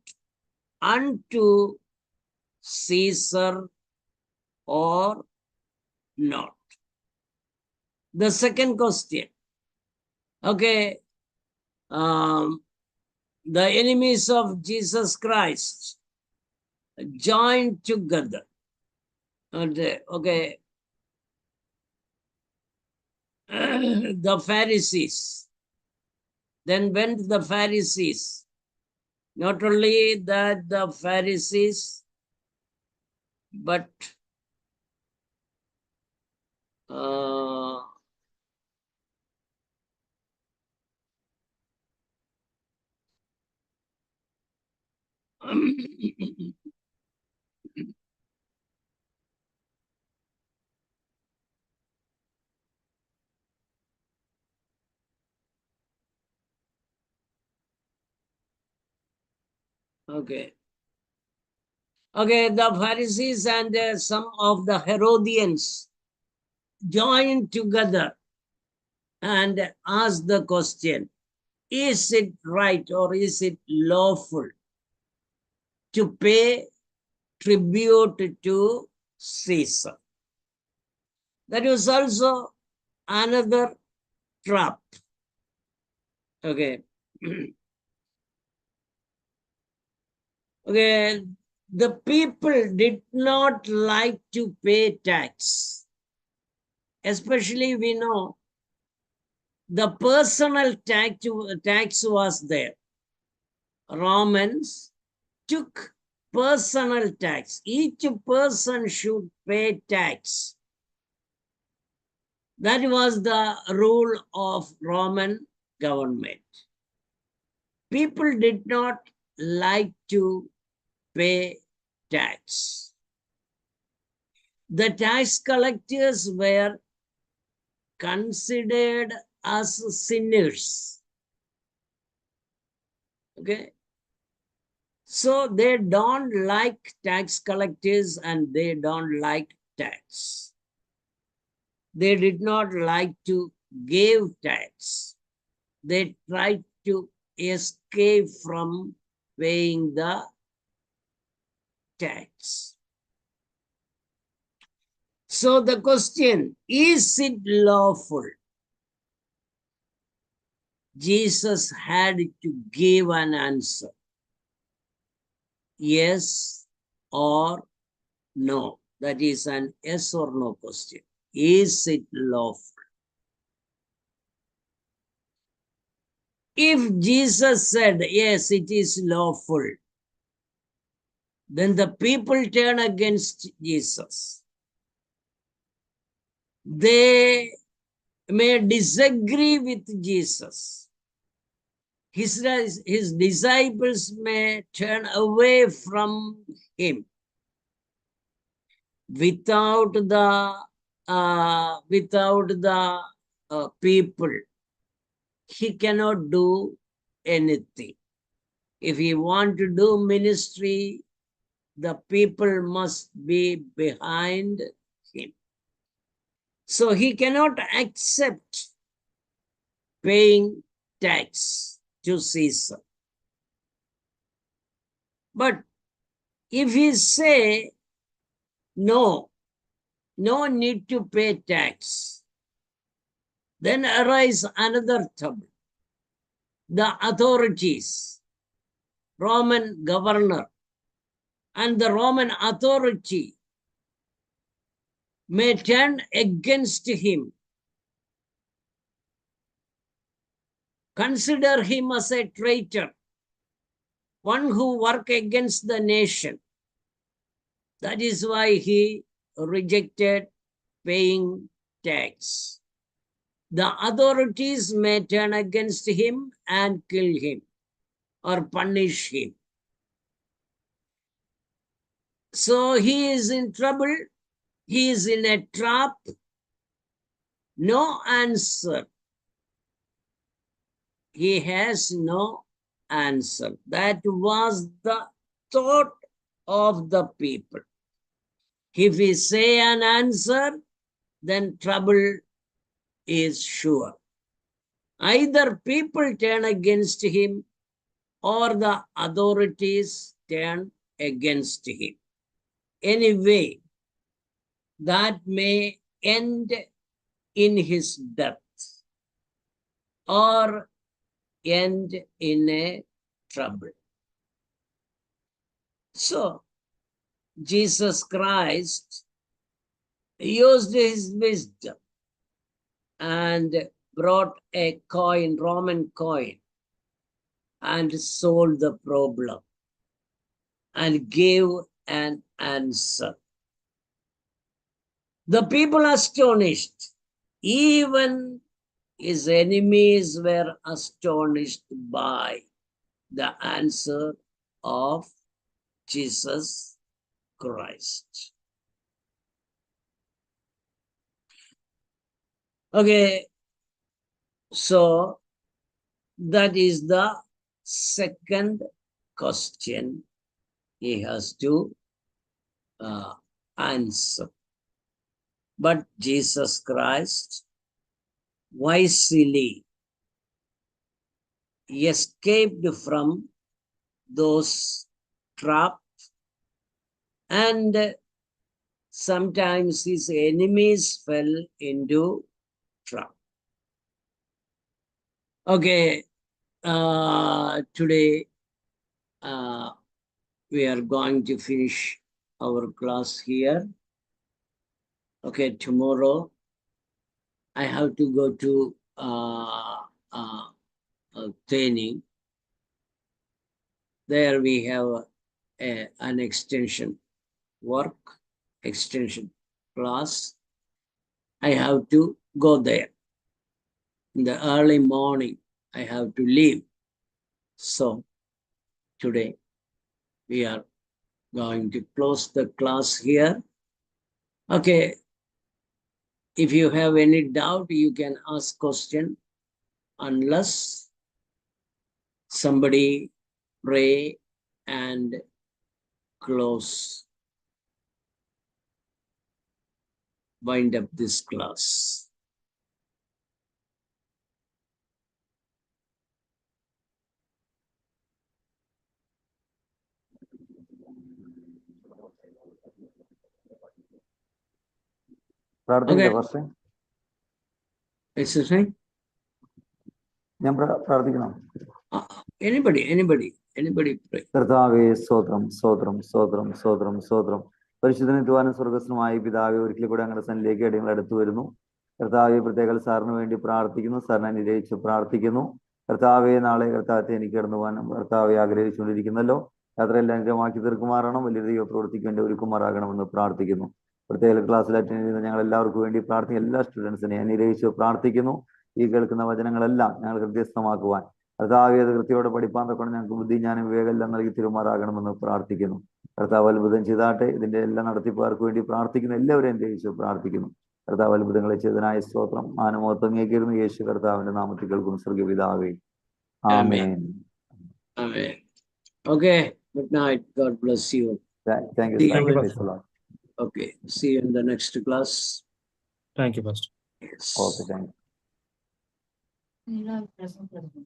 unto Caesar or not? The second question. Okay. The enemies of Jesus Christ joined together. Okay. The Pharisees. Then went the Pharisees. Not only that, the Pharisees, but okay. Okay, the Pharisees and some of the Herodians joined together and asked the question, is it right or is it lawful to pay tribute to Caesar? That was also another trap. Okay. Okay, the people did not like to pay tax. Especially we know the personal tax was there. Romans took personal tax. Each person should pay tax. That was the rule of Roman government. People did not like to pay tax. The tax collectors were considered as sinners. Okay. So they don't like tax collectors and they don't like tax. They did not like to give tax. They tried to escape from paying the tax. So the question, is it lawful? Jesus had to give an answer. Yes or no. That is an yes or no question. Is it lawful? If Jesus said, yes, it is lawful, then the people turn against Jesus. They may disagree with Jesus. His disciples may turn away from him without the people. He cannot do anything. If he want to do ministry, the people must be behind him. So he cannot accept paying tax to Caesar. But if he say, no need to pay tax, then arise another trouble. The authorities, Roman governor, and the Roman authority may turn against him, consider him as a traitor, one who works against the nation. That is why he rejected paying tax. The authorities may turn against him and kill him. or punish him. So he is in trouble. He is in a trap. No answer. He has no answer. That was the thought of the people. If we say an answer, then trouble is sure. Either people turn against him or the authorities turn against him. Anyway, that may end in his death or end in a trouble. So, Jesus Christ used his wisdom and brought a coin, Roman coin, and solved the problem and gave an answer. The people astonished. Even his enemies were astonished by the answer of Jesus Christ. Okay, so that is the second question he has to answer. But Jesus Christ wisely escaped from those traps, and sometimes his enemies fell into trap. Okay, today we are going to finish our class here. Okay, tomorrow I have to go to training. There we have an extension work, extension class. I have to go there. In the early morning, I have to leave. So today we are going to close the class here. Okay. If you have any doubt, you can ask question, unless somebody pray and close, wind up this class. Okay. Excuse me? Anybody pray. കർത്താവേ സ്തോത്രം സ്തോത്രം സ്തോത്രം സ്തോത്രം സ്തോത്രം പരിശുദ്ധനുവാനും സ്വർഗസ്വമായ പിതാവെ ഒരിക്കൽ കൂടെ ഞങ്ങളുടെ സന്നിധിയിലേക്ക് അടിയങ്ങൾ അടുത്തു വരുന്നു. കർത്താവെ പ്രത്യേക സാറിന് വേണ്ടി പ്രാർത്ഥിക്കുന്നു, സാറിനെ അനുഗ്രഹിച്ച് പ്രാർത്ഥിക്കുന്നു. കർത്താവെ നാളെ കർത്താവത്തെ എനിക്ക് കടന്നു പോകാനും കർത്താവെ ആഗ്രഹിച്ചുകൊണ്ടിരിക്കുന്നല്ലോ. യാത്രയെല്ലാം അനുഗ്രഹമാക്കി തീർക്കുമാറാണം, വലിയ ദൈവ പ്രവൃത്തിക്ക് വേണ്ടി ഒരുക്കുമാറാകണമെന്ന് പ്രാർത്ഥിക്കുന്നു. പ്രത്യേക ക്ലാസ്സിൽ അറ്റൻഡ് ചെയ്യുന്ന ഞങ്ങൾ എല്ലാവർക്കും വേണ്ടി പ്രാർത്ഥിക്കുന്ന എല്ലാ സ്റ്റുഡൻസിനെ അനുഗ്രഹിച്ച് പ്രാർത്ഥിക്കുന്നു. ഈ കേൾക്കുന്ന വചനങ്ങളെല്ലാം ഞങ്ങൾ ഹൃദയസ്ഥമാക്കുവാൻ കർത്താവ് അത് കൃത്യയോടെ പഠിപ്പാൻ തൊക്കെ ഞങ്ങൾക്ക് ബുദ്ധി ജ്ഞാനം വിവേകമെല്ലാം നൽകി തിരുമാറാകണമെന്ന് പ്രാർത്ഥിക്കുന്നു. കർത്താവ് അത്ഭുതം ചെയ്താട്ടെ. ഇതിന്റെ എല്ലാ നടത്തിപ്പുകാർക്ക് വേണ്ടി പ്രാർത്ഥിക്കുന്നു. എല്ലാവരെയും ഗ്രഹിച്ചു പ്രാർത്ഥിക്കുന്നു. കർത്താവ് അത്ഭുതങ്ങളെ ചെയ്തനായ സ്തോത്രം മാനമോത്വം അങ്ങേക്കിരുന്നു യേശു കർത്താവിന്റെ നാമത്തിൽ കേൾക്കും സ്വർഗപിതാവേ. ആമേൻ. Okay, good night. God bless you. Thank you. Okay, see you in the next class. Thank you, Pastor. Yes. Okay, thank you.